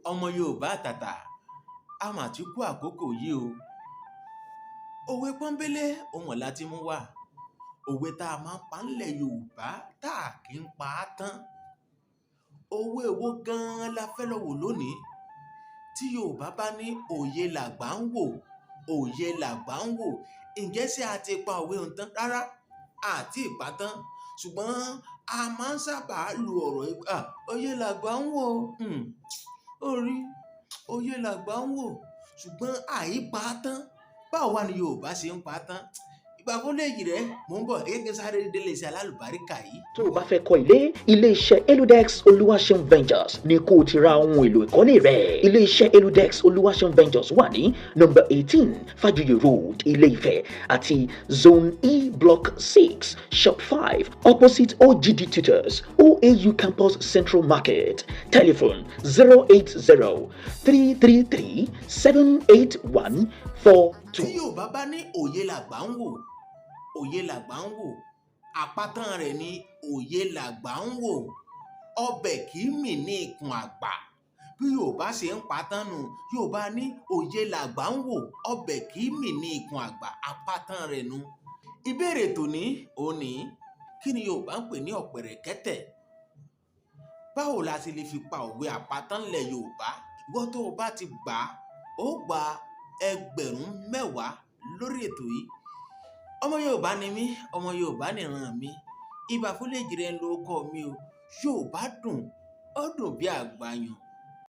ọmọ Yorùbá àtàtà a mà ti kú àkókò yìí o. Òwe pọ́nbélé ohun ọ̀la ti mú wá. Òwe tá a máa ń pa ńlẹ̀ Yorùbá tá a kì í pa á tán. Òwe wo gan-an la fẹ́ lọ wò lónìí? Tí Yorùbá bá ní òye làgbà ń wò, òye làgbà ń wò, ǹjẹ́ ṣé a ti pa òwe òun tán? Rárá, àti ìpa tán. Ṣùgbọ́n a máa ń sábà lu ọ̀rọ̀ ìgbà òye làgbà ń wò. Orí òye làgbà ń wò, ṣùgbọ́n àìpa tán. Báwo wá ni Yorùbá ṣe ń pa tán? Ìgbà fún léyìí rẹ̀ mò ń bọ̀ gẹ́gẹ́ sáré délé iṣẹ́ alálùbáríkà yìí. Tó o bá fẹ́ kọ́ ilé-iṣẹ́ Eludex Oluwaseun Ventures ní kó o ti ra ohun èlò ìkọ́lé rẹ̀. Ilé-iṣẹ́ Eludex Oluwaseun Ventures wà ní nọ́mbà 18 Fájuyì Road, Ilé-Ifẹ̀ àti Zone E Block 6, Shop 5, opposite OGD Tutors, OAU Campus Central Market. Telephone 080-333-78142. Tí Yorùbá bá ní òye làgbà ń wò, òye làgbà ń wò, àpatán rẹ̀ ni òye làgbà ń wò. Ọbẹ̀ kì í mì ní ikùn àgbà. Bí Yorùbá ṣe ń patán nù, Yorùbá ní òye làgbà ń wò, ọbẹ̀ kì í mì ní ikùn àgbà, àpatán rẹ̀ nu. Ìbéèrè tòní òní, kí ni Yorùbá ń pè ní ọ̀pẹ̀rẹ̀kẹ́tẹ̀? Báwo la ṣe lè fi pa òwe àpatán ńlẹ̀ Yorùbá? Ìwọ tó o bá ti gbà á, ó gba ẹgbẹ̀rún 10 lórí ètò yìí. Ọmọ Yorùbá ni mí, ọmọ Yorùbá nìran mi. Ìbà fún lè jìrẹ́ ń lo ọkọ mi o. Yorùbá dùn, ó dùn bí àgbàyàn.